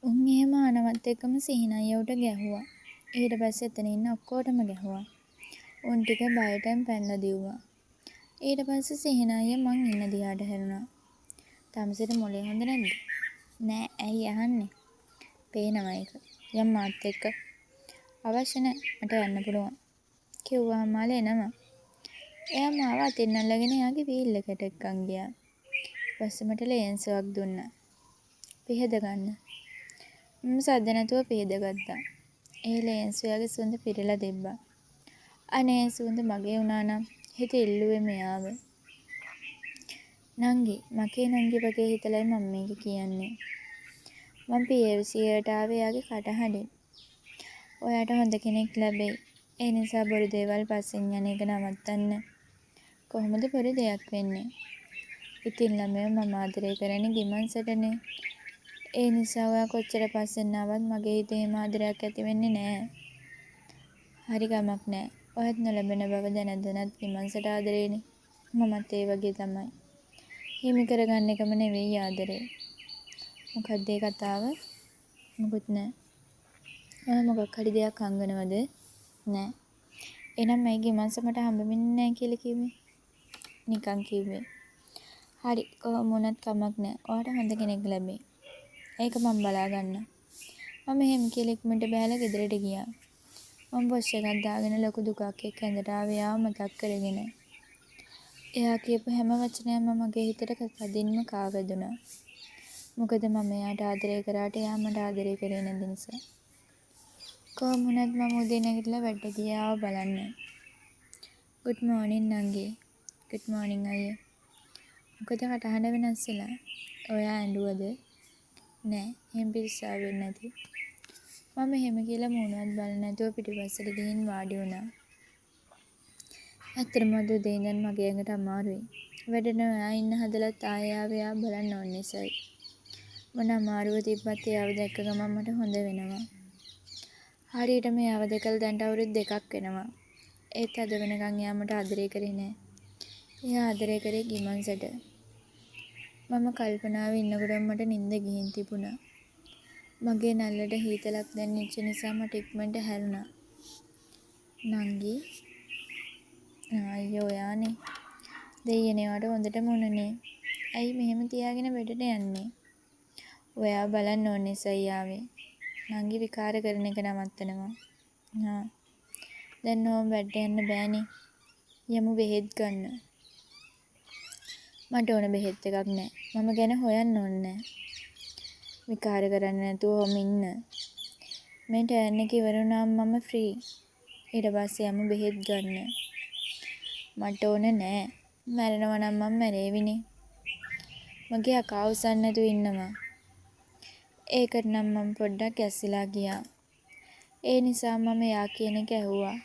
උන් එහෙම අනවත් එක්කම සිහිනයි උට ගැහුවා. ඊට පස්සේ එතන ඉන්න ඔක්කොටම ගැහුවා. උන් ටික බයටම පැනලා දිව්වා. ඊට පස්සේ සිහිනයි මං ඉන්න දිහාට හැරුණා. තමසේට මොලේ හොඳ නැද්ද? නෑ ඇයි අහන්නේ? පේනවා ඒක. යම් මාත් එක්ක. අවශ්‍ය නෑ මට යන්න පුළුවන්. කිව්වහම මාළේ එනවා. එයා මාව අතින් අල්ලගෙන එයාගේ වීල් එකට එක්කන් ගියා. ඊපස්සේ මට ලේන්සුවක් දුන්නා. පිහද ගන්න. මම සද්ද නැතුව පිහද ගත්තා. ඒ ලේන්සුව එයාගේ සුවඳ පිරලා තිබ්බා. අනේ සුවඳ මගේ වුණා නම් හිත ඉල්ලුවේ මෙයාව. නංගි මගේ නංගි වගේ හිතලයි මම මේක කියන්නේ. මම PFCයට ආවේ එයාගේ කටහඬින්. ඔයාට හොඳ කෙනෙක් ලැබෙයි. ඒ නිසා බොරු දේවල් පස්සෙන් යන එක නවත්තන්න. කොහොමද බොරු දෙයක් වෙන්නේ? ඉතින් ළමයෝ මම ආදරය කරන්නේ ගිමන්සටනේ. ඒ නිසා ඔයා කොච්චර පස්සෙන් ආවත් මගේ හිතේ එහෙම ආදරයක් ඇති වෙන්නේ නෑ. හරි ගමක් නෑ. ඔයත් නොලැබෙන බව දැන දැනත් ගිමන්සට ආදරේනේ. මමත් ඒ වගේ තමයි. හිමි කරගන්න එකම නෙවෙයි ආදරේ. මොකක්ද ඒ කතාව? මොකුත් නෑ. ඔයා මොකක් හරි දෙයක් හංගනවද? නෑ. එහෙනම් මයි ගිමන්ස මට හම්බ වෙන්නේ නෑ කියලා කිව්වේ? නිකන් කිව්වේ. හරි කොහොම වුණත් කමක් නෑ. ඔයාට හොඳ කෙනෙක් ලැබෙයි. ඒක මම බලා ගන්නම්. මම එහෙම කියලා ඉක්මනට බෑලා ගෙදරට ගියා. මම වොච් එකක් දාගෙන ලොකු දුකක් එක්ක ඇඳට ආවේ එයාව මතක් කරගෙන. එයා කියපු හැම වචනයක්ම මගේ හිතට තදින්ම කාවැදුනා. මොකද මම එයාට ආදරය කරාට එයා මට ආදරය කරේ නැති නිසා. කොහොම වුණත් මම උදේ නැගිටලා වැඩට ගියා ආව බලන්න. good morning නංගි. good morning අයියේ. මොකද කටහඬ වෙනස් වෙලා? ඔයා ඇඬුවද? නෑ එහෙම පිරිසාවෙන්නේ නැති. මම එහෙම කියලා මූණවත් බලන්නේ නැතුව පිටිපස්සට ගිහින් වාඩි වුණා. ඇත්තටම අද උදේ ඉඳන් මගේ ඇඟට අමාරුයි. වැඩට ඔයා ඉන්න හදලත් ආයෙ ආවේ එයා බලන්න ඕන නිසායි. මොන අමාරුව තිබ්බත් එයාව දැක්ක ගමන් මට හොඳ වෙනවා. හරියටම එයාව දැකලා දැන්ට අවුරුදු 2ක් වෙනවා. ඒත් අද වෙනකන් එයා මට ආදරේ කරේ නෑ. එයා ආදරේ කරේ ගිමන්සට. මම කල්පනාවේ ඉන්නකොටම මට නිින්ද ගිහින් තිබුණා. මගේ නල්ලට හීතලක් දැනෙච්ච නිසා මට ඉක්මනට හැරුණා. නංගි අයියෝ ඔයානේ. දෙයියනේ වට හොඳටම උණනේ. ඇයි මෙහෙම තියාගෙන වැඩට යන්නේ? ඔයා බලන්න ඕන නිසායි ආවේ. නංගි විකාර කරන එක නවත්තනවා. හා. දැන් ඕම් වැඩට යන්න බෑනේ. යමු බෙහෙත් ගන්න. මට ඕන බෙහෙත් එකක් නෑ. මම ගැන හොයන්න ඕනේ නෑ. විකාර කරන්නේ නැතුව ඔහොම ඉන්න. මේ ටර්න් එක ඉවර වුණාම මම ෆ්‍රී. ඊට පස්සේ යමු බෙහෙත් ගන්න. මට ඕන නෑ. මැරෙනවා නම් මම මැරේවිනේ. මගේ අකා උස්සන්න නැතුව ඉන්නවා. ඒකට නම් මම පොඩ්ඩක් ඇස්සිලා ගියා. ඒ නිසා මම එයා කියන එක ඇහුවා.